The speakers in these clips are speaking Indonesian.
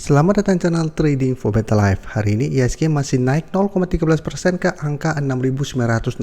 Selamat datang channel Trading for Better Life. Hari ini IHSG masih naik 0,13% ke angka 6.966.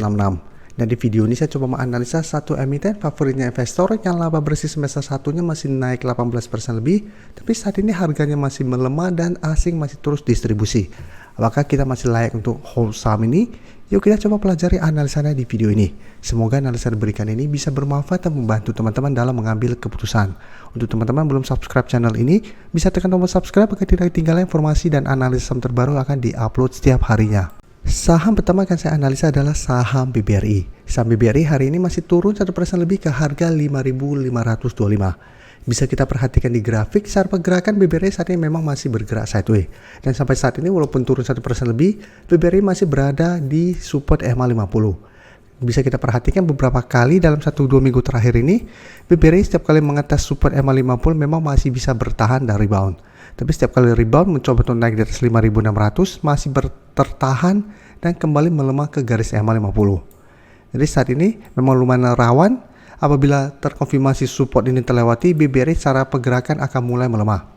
Dan di video ini saya coba menganalisa satu emiten favoritnya investor yang laba bersih semester satunya masih naik 18% lebih, tapi saat ini harganya masih melemah dan asing masih terus distribusi. Apakah kita masih layak untuk hold saham ini? Yuk kita coba pelajari analisanya di video ini. Semoga analisa yang diberikan ini bisa bermanfaat dan membantu teman-teman dalam mengambil keputusan. Untuk teman-teman belum subscribe channel ini, bisa tekan tombol subscribe agar tidak ketinggalan informasi dan analisis saham terbaru akan diupload setiap harinya. Saham pertama akan saya analisa adalah saham BBRI. Saham BBRI hari ini masih turun 1% lebih ke harga 5.525. Bisa kita perhatikan di grafik, secara pergerakan BBRI saat ini memang masih bergerak sideways. Dan sampai saat ini walaupun turun 1% lebih, BBRI masih berada di support EMA 50. Bisa kita perhatikan beberapa kali dalam 1-2 minggu terakhir ini, BBRI setiap kali mengetes support EMA 50 memang masih bisa bertahan dan rebound. Tapi setiap kali rebound mencoba untuk naik di atas 5.600 masih tertahan dan kembali melemah ke garis EMA 50. Jadi saat ini memang lumayan rawan. Apabila terkonfirmasi support ini terlewati, BBRI secara pergerakan akan mulai melemah.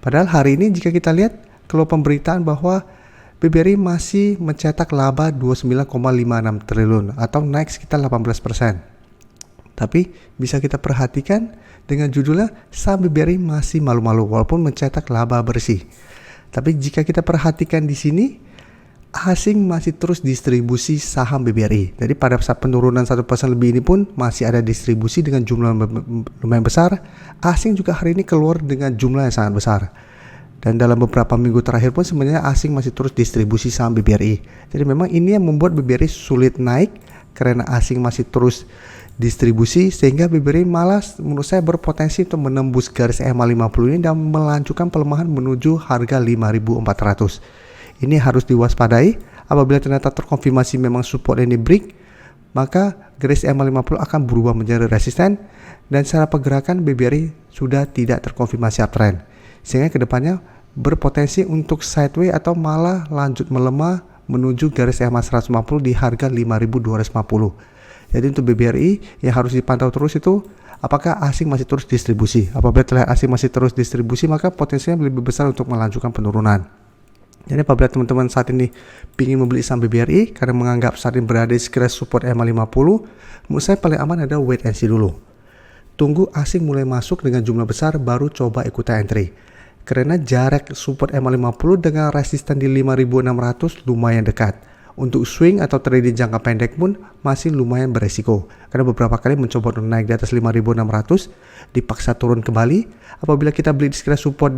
Padahal hari ini jika kita lihat keluar pemberitaan bahwa BBRI masih mencetak laba 29,56 triliun atau naik sekitar 18%. Tapi bisa kita perhatikan dengan judulnya saham BBRI masih malu-malu walaupun mencetak laba bersih. Tapi jika kita perhatikan di sini, asing masih terus distribusi saham BBRI. Jadi pada saat penurunan 1% lebih ini pun masih ada distribusi dengan jumlah lumayan besar. Asing juga hari ini keluar dengan jumlah yang sangat besar. Dan dalam beberapa minggu terakhir pun sebenarnya asing masih terus distribusi saham BBRI. Jadi memang ini yang membuat BBRI sulit naik karena asing masih terus distribusi, sehingga BBRI malas menurut saya berpotensi untuk menembus garis EMA 50 ini dan melanjutkan pelemahan menuju harga 5.400. Ini harus diwaspadai. Apabila ternyata terkonfirmasi memang support ini break, maka garis EMA 50 akan berubah menjadi resisten dan secara pergerakan BBRI sudah tidak terkonfirmasi uptrend, sehingga kedepannya berpotensi untuk sideways atau malah lanjut melemah menuju garis EMA 150 di harga 5.250. Jadi untuk BBRI yang harus dipantau terus itu apakah asing masih terus distribusi. Apabila terlihat asing masih terus distribusi, maka potensinya lebih besar untuk melanjutkan penurunan. Jadi apabila teman-teman saat ini ingin membeli saham BBRI karena menganggap saat ini berada di sekitar support EMA 50, menurut saya paling aman adalah wait and see dulu. Tunggu asing mulai masuk dengan jumlah besar baru coba ikutan entry. Karena jarak support EMA 50 dengan resisten di 5.600 lumayan dekat. Untuk swing atau trading jangka pendek pun masih lumayan beresiko. Karena beberapa kali mencoba untuk naik di atas 5.600 dipaksa turun kembali. Apabila kita beli di sekitar support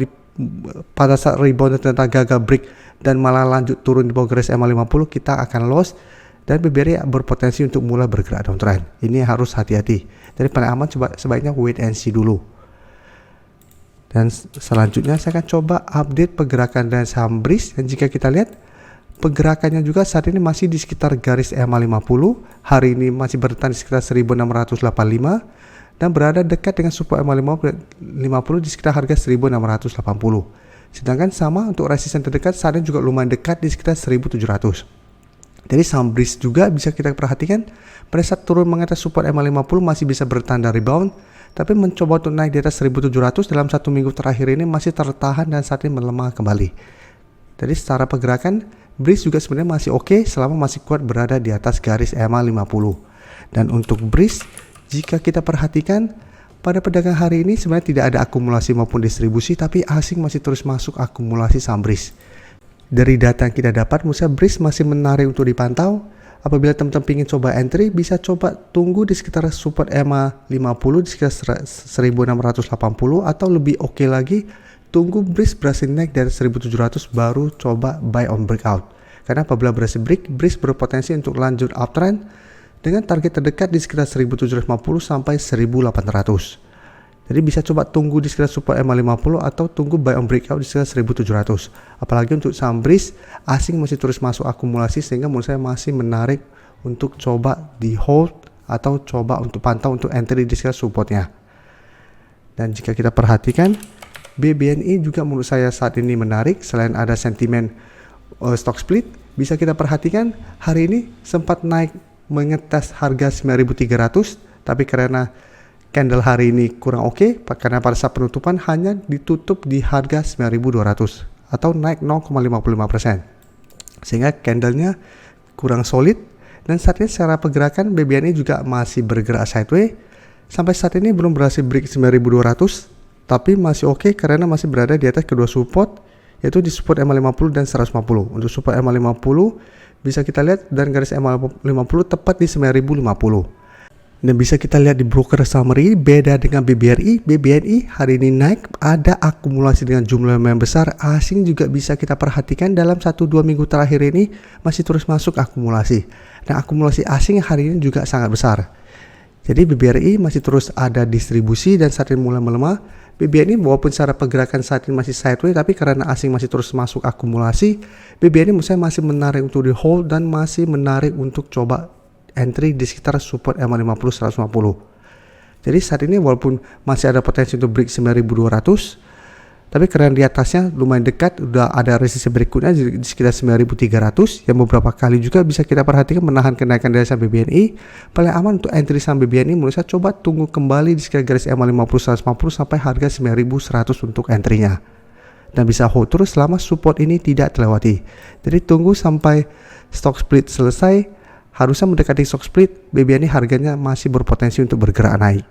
pada saat rebound ternyata gagal break dan malah lanjut turun di bawah garis EMA 50, kita akan loss dan BBRI berpotensi untuk mulai bergerak downtrend. Ini harus hati-hati. Jadi paling aman sebaiknya wait and see dulu. Dan selanjutnya saya akan coba update pergerakan dan saham BRIS, dan jika kita lihat pergerakannya juga saat ini masih di sekitar garis EMA 50. Hari ini masih bertahan di sekitar 1685 dan berada dekat dengan support EMA 50 di sekitar harga 1680. Sedangkan sama untuk resisten terdekat saat ini juga lumayan dekat di sekitar 1700. Jadi saham BRIS juga bisa kita perhatikan pada saat turun mengatas support EMA 50 masih bisa bertahan dan rebound, tapi mencoba untuk naik di atas 1700 dalam satu minggu terakhir ini masih tertahan dan saat ini melemah kembali. Jadi secara pergerakan BRIS juga sebenarnya masih oke selama masih kuat berada di atas garis EMA 50. Dan untuk BRIS, jika kita perhatikan pada pedagang hari ini sebenarnya tidak ada akumulasi maupun distribusi, tapi asing masih terus masuk akumulasi saham BRIS. Dari data yang kita dapat, menurut saya BRIS masih menarik untuk dipantau. Apabila teman-teman ingin coba entry, bisa coba tunggu di sekitar support EMA 50 di sekitar 1680, atau lebih oke lagi tunggu BRIS berhasil naik dari 1700 baru coba buy on breakout. Karena apabila berhasil break, BRIS berpotensi untuk lanjut uptrend dengan target terdekat di sekitar 1750 sampai 1800. Jadi bisa coba tunggu di sekitar support EMA 50 atau tunggu buy on breakout di sekitar 1700. Apalagi untuk saham BRIS, asing masih terus masuk akumulasi sehingga menurut saya masih menarik untuk coba di hold atau coba untuk pantau untuk entry di sekitar supportnya. Dan jika kita perhatikan, BBNI juga menurut saya saat ini menarik. Selain ada sentimen stock split, bisa kita perhatikan hari ini sempat naik mengetes harga 9.300, tapi karena candle hari ini kurang oke karena pada saat penutupan hanya ditutup di harga 9.200 atau naik 0,55%. Sehingga candlenya kurang solid, dan saat ini secara pergerakan BBNI juga masih bergerak sideways. Sampai saat ini belum berhasil break 9.200, tapi masih oke karena masih berada di atas kedua support, yaitu di support MA50 dan 150. Untuk support MA50 bisa kita lihat dan garis MA50 tepat di 9.050. Dan bisa kita lihat di broker summary, beda dengan BBNI hari ini naik, ada akumulasi dengan jumlah yang besar. Asing juga bisa kita perhatikan dalam 1-2 minggu terakhir ini masih terus masuk akumulasi. Nah, akumulasi asing hari ini juga sangat besar. Jadi BBRI masih terus ada distribusi dan saat ini mulai melemah. BBNI walaupun secara pergerakan saat ini masih sideways, tapi karena asing masih terus masuk akumulasi, BBNI menurut saya masih menarik untuk di hold dan masih menarik untuk coba entry di sekitar support MA50 150. Jadi saat ini walaupun masih ada potensi untuk break 9.200, tapi karena di atasnya lumayan dekat, udah ada resistance berikutnya di sekitar 9.300 yang beberapa kali juga bisa kita perhatikan menahan kenaikan dari saham BBNI. Paling aman untuk entry saham BBNI menurut saya coba tunggu kembali di sekitar garis MA50 150 sampai harga 9.100 untuk entry-nya. Dan bisa hold terus selama support ini tidak terlewati. Jadi tunggu sampai stock split selesai. Harusnya mendekati stock split, BBNI harganya masih berpotensi untuk bergerak naik.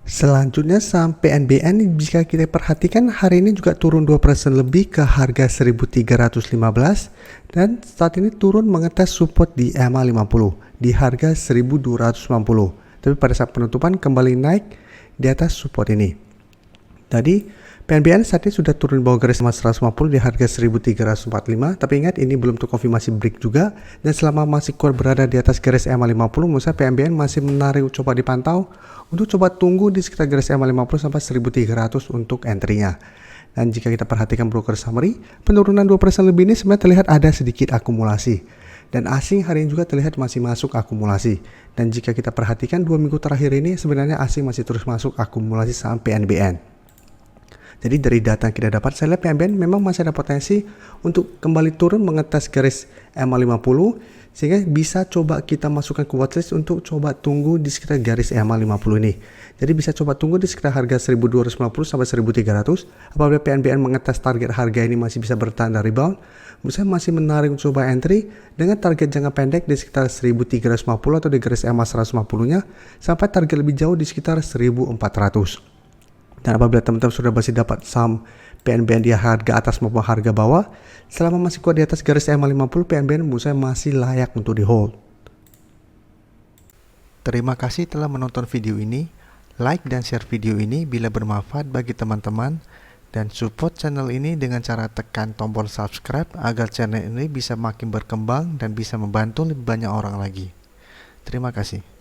Selanjutnya saham PNBN, jika kita perhatikan hari ini juga turun 2% lebih ke harga 1.315 dan saat ini turun mengetes support di MA50 di harga 1.290. Tapi pada saat penutupan kembali naik di atas support ini. Tadi PNBN saat ini sudah turun bawah garis 150 di harga 1.345, tapi ingat ini belum terkonfirmasi break juga, dan selama masih kuat berada di atas garis MA50, menurut saya PNBN masih menarik coba dipantau untuk coba tunggu di sekitar garis MA50 sampai 1.300 untuk entry-nya. Dan jika kita perhatikan broker summary, penurunan 2% lebih ini sebenarnya terlihat ada sedikit akumulasi. Dan asing hari ini juga terlihat masih masuk akumulasi. Dan jika kita perhatikan 2 minggu terakhir ini sebenarnya asing masih terus masuk akumulasi saham PNBN. Jadi dari data yang kita dapat, saya lihat PNBN memang masih ada potensi untuk kembali turun mengetes garis MA50 sehingga bisa coba kita masukkan ke watchlist untuk coba tunggu di sekitar garis MA50 ini. Jadi bisa coba tunggu di sekitar harga 1.250 sampai 1.300. Apabila PNBN mengetes target harga ini masih bisa bertahan dan rebound, menurut saya masih menarik untuk coba entry dengan target jangka pendek di sekitar 1.350 atau di garis MA150-nya sampai target lebih jauh di sekitar 1.400. Dan apabila teman-teman sudah masih dapat saham PNBN di harga atas maupun harga bawah, selama masih kuat di atas garis MA50, PNBN menurut saya masih layak untuk di hold. Terima kasih telah menonton video ini. Like dan share video ini bila bermanfaat bagi teman-teman, dan support channel ini dengan cara tekan tombol subscribe agar channel ini bisa makin berkembang dan bisa membantu lebih banyak orang lagi. Terima kasih.